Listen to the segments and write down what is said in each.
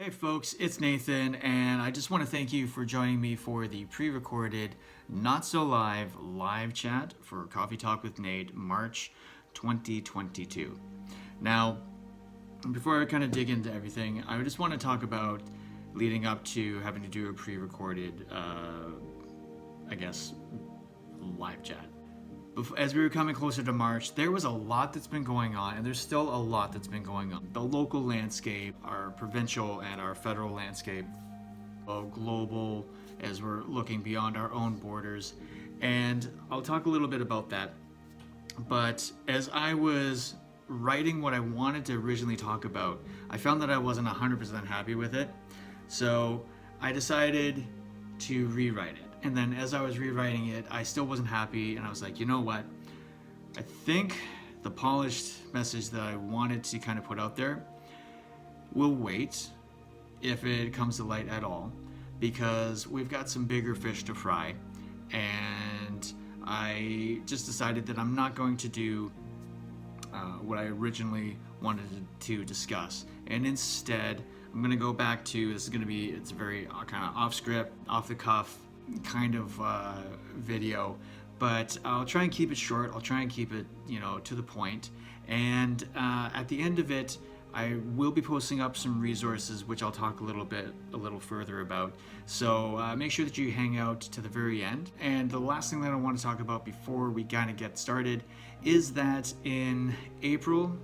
Hey folks, it's Nathan, and I just want to thank you for joining me for the pre-recorded, not so live chat for Coffee Talk with Nate, March 2022. Now, before I kind of dig into everything, I just want to talk about leading up to having to do a pre-recorded, live chat. As we were coming closer to March, there was a lot that's been going on, and there's still a lot that's been going on. The local landscape, our provincial and our federal landscape, global, as we're looking beyond our own borders. And I'll talk a little bit about that. But as I was writing what I wanted to originally talk about, I found that I wasn't 100% happy with it. So I decided to rewrite it. And then as I was rewriting it, I still wasn't happy, and I was like, you know what? I think the polished message that I wanted to kind of put out there will wait if it comes to light at all, because we've got some bigger fish to fry, and I just decided that I'm not going to do what I originally wanted to discuss, and instead I'm going to go back to, it's a very kind of off script, off the cuff kind of video, but I'll try and keep it short. I'll try and keep it, to the point. And at the end of it, I will be posting up some resources, which I'll talk a little further about. So make sure that you hang out to the very end. And the last thing that I want to talk about before we kind of get started is that in April,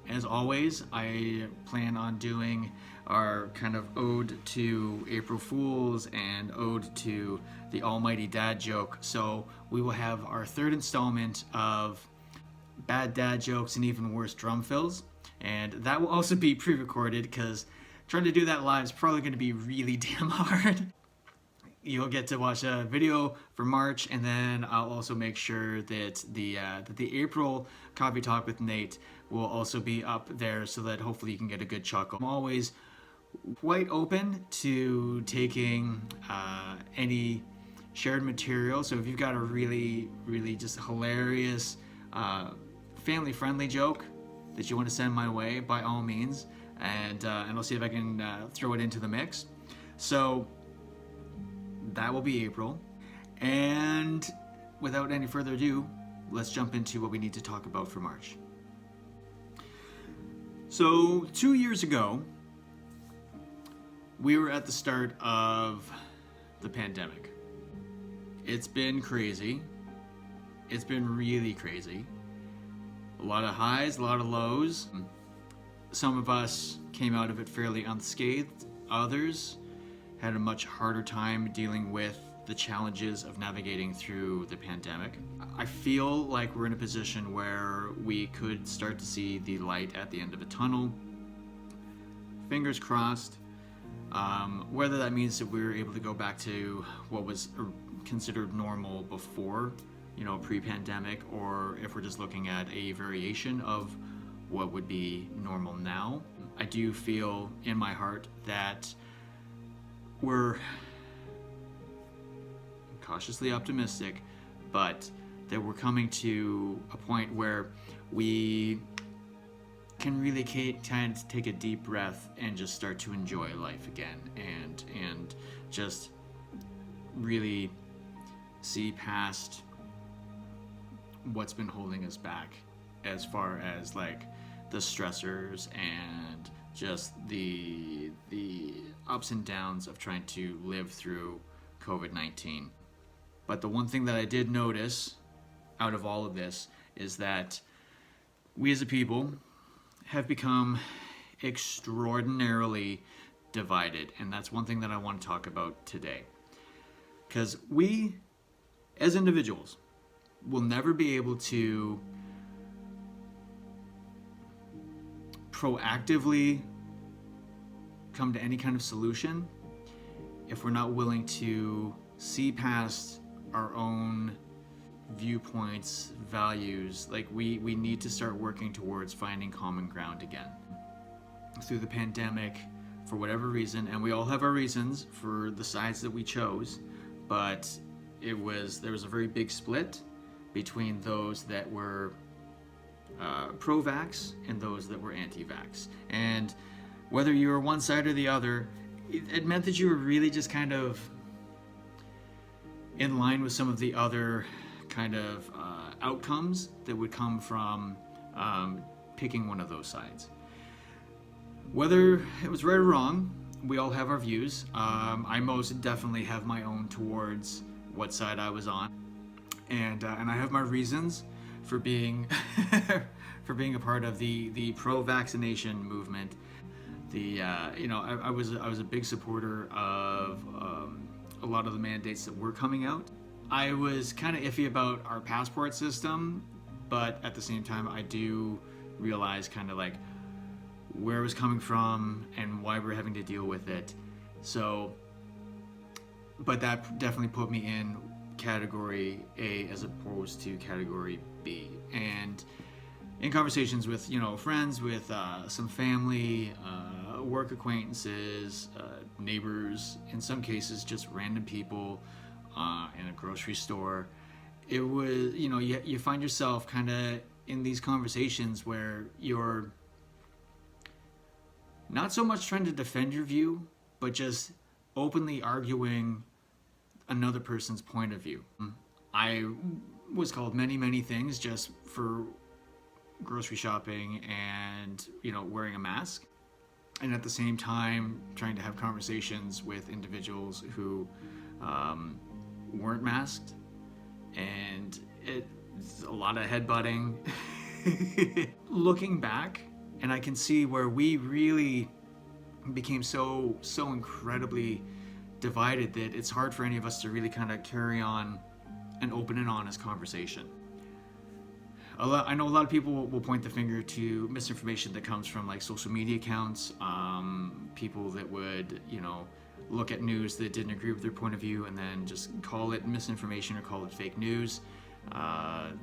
as always, I plan on doing our kind of ode to April Fools and ode to the almighty dad joke. So we will have our third installment of bad dad jokes and even worse drum fills. And that will also be pre-recorded, because trying to do that live is probably going to be really damn hard. You'll get to watch a video for March, and then I'll also make sure that the April Coffee Talk with Nate will also be up there, so that hopefully you can get a good chuckle. I'm always quite open to taking any shared material, so if you've got a really just hilarious family-friendly joke that you want to send my way, by all means, and I'll see if I can throw it into the mix. So that will be April. And without any further ado, let's jump into what we need to talk about for March. So 2 years ago, we were at the start of the pandemic. It's been crazy. It's been really crazy. A lot of highs, a lot of lows. Some of us came out of it fairly unscathed. Others had a much harder time dealing with the challenges of navigating through the pandemic. I feel like we're in a position where we could start to see the light at the end of a tunnel. Fingers crossed. Whether that means that we're able to go back to what was considered normal before, pre-pandemic, or if we're just looking at a variation of what would be normal now. I do feel in my heart that we're cautiously optimistic, but that we're coming to a point where we can really kind of take a deep breath and just start to enjoy life again, and just really see past what's been holding us back, as far as like the stressors and just the ups and downs of trying to live through COVID-19. But the one thing that I did notice out of all of this is that we as a people have become extraordinarily divided, and that's one thing that I want to talk about today. Because we, as individuals, will never be able to proactively come to any kind of solution if we're not willing to see past our own viewpoints, values. Like we need to start working towards finding common ground again. Through the pandemic, for whatever reason, and we all have our reasons for the sides that we chose, but there was a very big split between those that were pro-vax and those that were anti-vax. And whether you were one side or the other, it meant that you were really just kind of in line with some of the other kind of outcomes that would come from picking one of those sides. Whether it was right or wrong, we all have our views. I most definitely have my own towards what side I was on, and I have my reasons for being for being a part of the pro-vaccination movement. I was a big supporter of a lot of the mandates that were coming out. I was kind of iffy about our passport system, but at the same time, I do realize kind of like where it was coming from and why we're having to deal with it. So, but that definitely put me in category A as opposed to category B. And in conversations with, friends, with some family, work acquaintances, neighbors, in some cases just random people in a grocery store, it was, you find yourself kind of in these conversations where you're not so much trying to defend your view, but just openly arguing another person's point of view. I was called many, many things just for grocery shopping and, wearing a mask. And at the same time, trying to have conversations with individuals who weren't masked. And it's a lot of headbutting. Looking back, and I can see where we really became so incredibly divided that it's hard for any of us to really kind of carry on an open and honest conversation. I know a lot of people will point the finger to misinformation that comes from like social media accounts, people that would, look at news that didn't agree with their point of view and then just call it misinformation or call it fake news.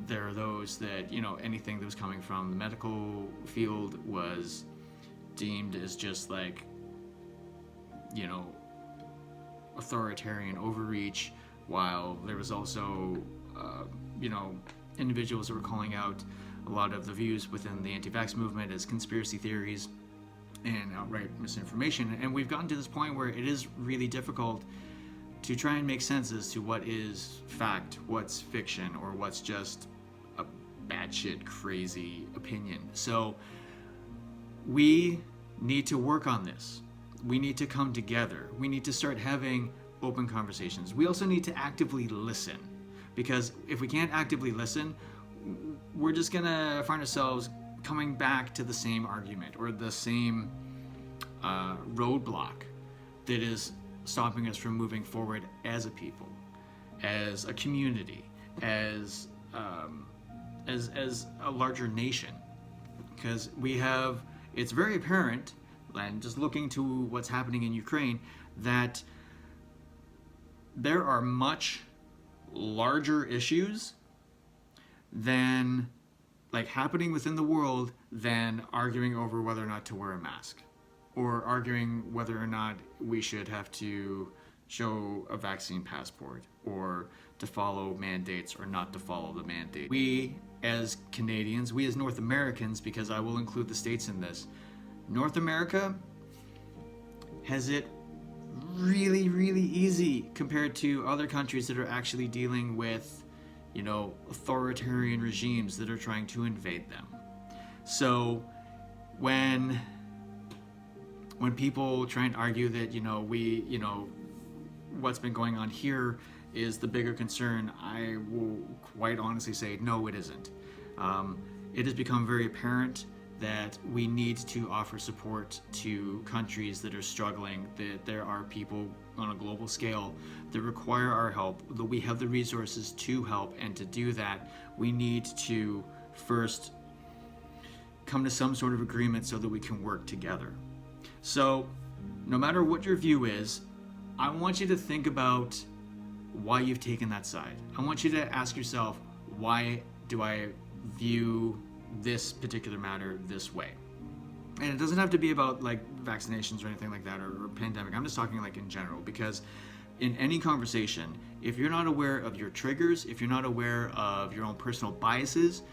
There are those that, anything that was coming from the medical field was deemed as just like, authoritarian overreach, while there was also, individuals that were calling out a lot of the views within the anti-vax movement as conspiracy theories and outright misinformation. And we've gotten to this point where it is really difficult to try and make sense as to what is fact, what's fiction, or what's just a batshit crazy opinion. So we need to work on this. We need to come together. We need to start having open conversations. We also need to actively listen, because if we can't actively listen, we're just gonna find ourselves coming back to the same argument or the same roadblock that is stopping us from moving forward as a people, as a community, as a larger nation. Because it's very apparent, and just looking to what's happening in Ukraine, that there are much larger issues than happening within the world than arguing over whether or not to wear a mask, or arguing whether or not we should have to show a vaccine passport, or to follow mandates or not to follow the mandate. We as Canadians, we as North Americans, because I will include the States in this, North America has it really, really easy compared to other countries that are actually dealing with, authoritarian regimes that are trying to invade them. So when people try and argue that, what's been going on here is the bigger concern, I will quite honestly say, no, it isn't. It has become very apparent that we need to offer support to countries that are struggling, that there are people on a global scale that require our help, that we have the resources to help, and to do that, we need to first come to some sort of agreement so that we can work together. So, no matter what your view is, I want you to think about why you've taken that side. I want you to ask yourself, why do I view this particular matter this way? And it doesn't have to be about vaccinations or anything like that, or pandemic. I'm just talking in general, because in any conversation, if you're not aware of your triggers, if you're not aware of your own personal biases,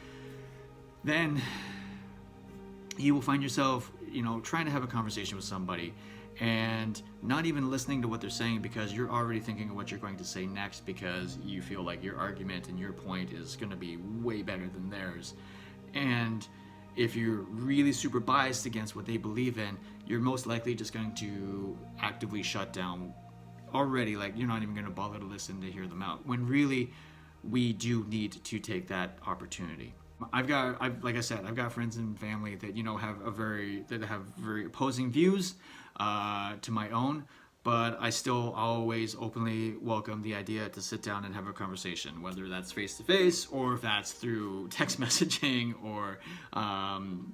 then you will find yourself, trying to have a conversation with somebody and not even listening to what they're saying because you're already thinking of what you're going to say next because you feel like your argument and your point is going to be way better than theirs. And if you're really super biased against what they believe in, you're most likely just going to actively shut down already. Like, you're not even going to bother to listen to hear them out, when really we do need to take that opportunity. Like I said, I've got friends and family that have very opposing views to my own, but I still always openly welcome the idea to sit down and have a conversation, whether that's face to face or if that's through text messaging or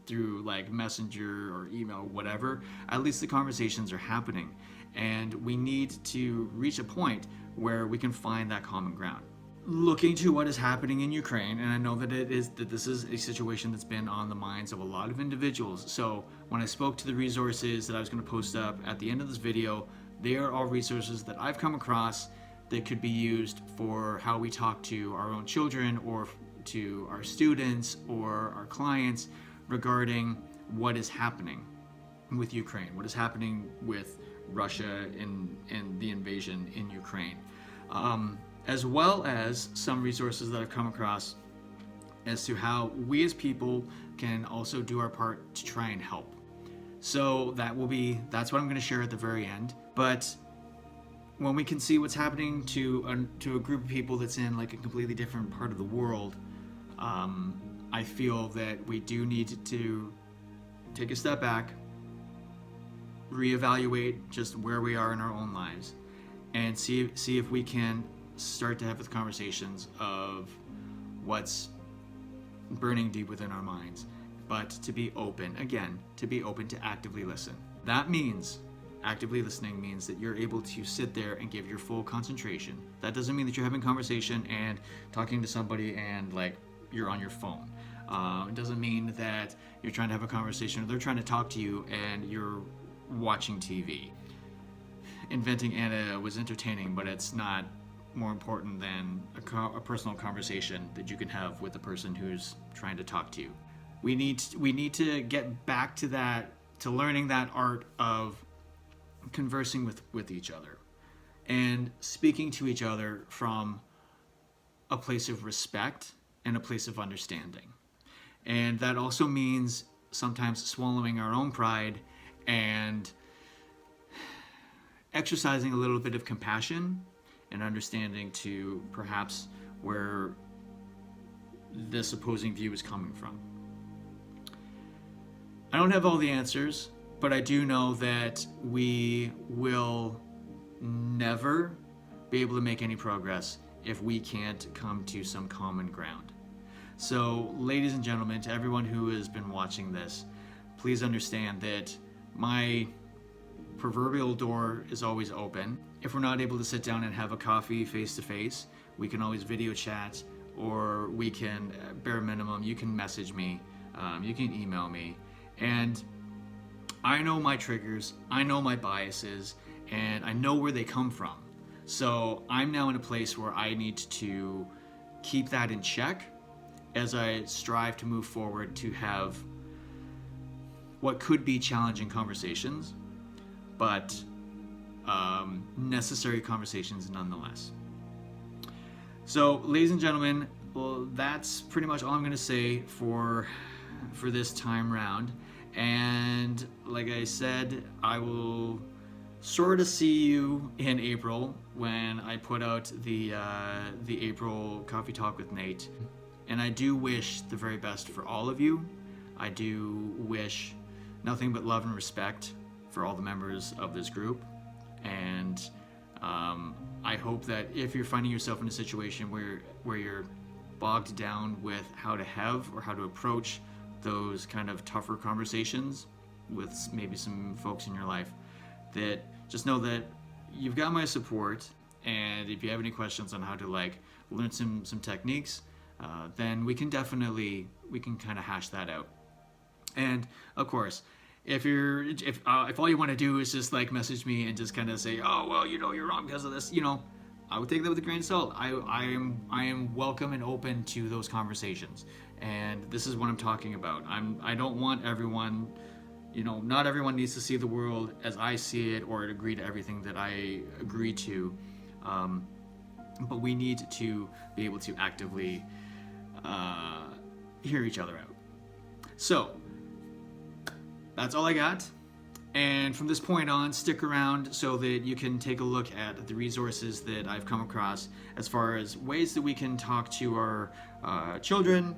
through like Messenger or email, whatever. At least the conversations are happening, and we need to reach a point where we can find that common ground. Looking to what is happening in Ukraine, and I know that this is a situation that's been on the minds of a lot of individuals. So when I spoke to the resources that I was going to post up at the end of this video, they are all resources that I've come across that could be used for how we talk to our own children or to our students or our clients regarding what is happening with Ukraine, what is happening with Russia and the invasion in Ukraine. As well as some resources that I've come across as to how we as people can also do our part to try and help. So that's what I'm going to share at the very end. But when we can see what's happening to a group of people that's in like a completely different part of the world, I feel that we do need to take a step back, reevaluate just where we are in our own lives, and see if we can start to have the conversations of what's burning deep within our minds, but to be open to actively listen. That means actively listening means that you're able to sit there and give your full concentration. That doesn't mean that you're having a conversation and talking to somebody and like you're on your phone. It doesn't mean that you're trying to have a conversation or they're trying to talk to you and you're watching TV. Inventing Anna was entertaining, but it's not more important than a personal conversation that you can have with the person who's trying to talk to you. We need to get back to that, to learning that art of conversing with each other and speaking to each other from a place of respect and a place of understanding. And that also means sometimes swallowing our own pride and exercising a little bit of compassion and understanding to perhaps where this opposing view is coming from. I don't have all the answers, but I do know that we will never be able to make any progress if we can't come to some common ground. So, ladies and gentlemen, to everyone who has been watching this, please understand that my proverbial door is always open. If we're not able to sit down and have a coffee face to face, we can always video chat, or we can, bare minimum, you can message me, you can email me. And I know my triggers, I know my biases, and I know where they come from. So I'm now in a place where I need to keep that in check as I strive to move forward to have what could be challenging conversations, but necessary conversations nonetheless. So, ladies and gentlemen, well, that's pretty much all I'm going to say for this time round. And like I said, I will sort of see you in April when I put out the April Coffee Talk with Nate. And I do wish the very best for all of you. I do wish nothing but love and respect for all the members of this group. And I hope that if you're finding yourself in a situation where you're bogged down with how to have or how to approach those kind of tougher conversations with maybe some folks in your life, that just know that you've got my support. And if you have any questions on how to like learn some techniques, then we can kind of hash that out. And of course, if all you want to do is just like message me and just kind of say, oh well, you're wrong because of this, I would take that with a grain of salt. I am welcome and open to those conversations, And this is what I'm talking about. I don't want everyone, not everyone needs to see the world as I see it or agree to everything that I agree to. But we need to be able to actively hear each other out. So, that's all I got. And from this point on, stick around so that you can take a look at the resources that I've come across as far as ways that we can talk to our children,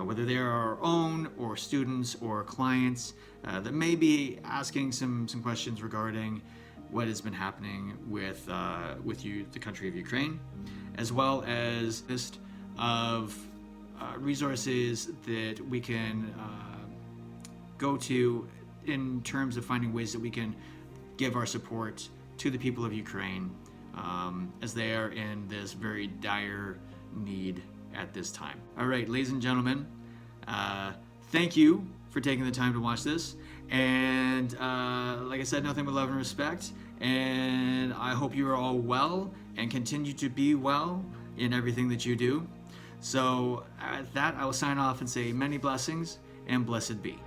whether they are our own or students or clients that may be asking some questions regarding what has been happening with the country of Ukraine, as well as a list of resources that we can go to in terms of finding ways that we can give our support to the people of Ukraine as they are in this very dire need at this time. All right, ladies and gentlemen, thank you for taking the time to watch this. And like I said, nothing but love and respect. And I hope you are all well and continue to be well in everything that you do. So at that, I will sign off and say many blessings and blessed be.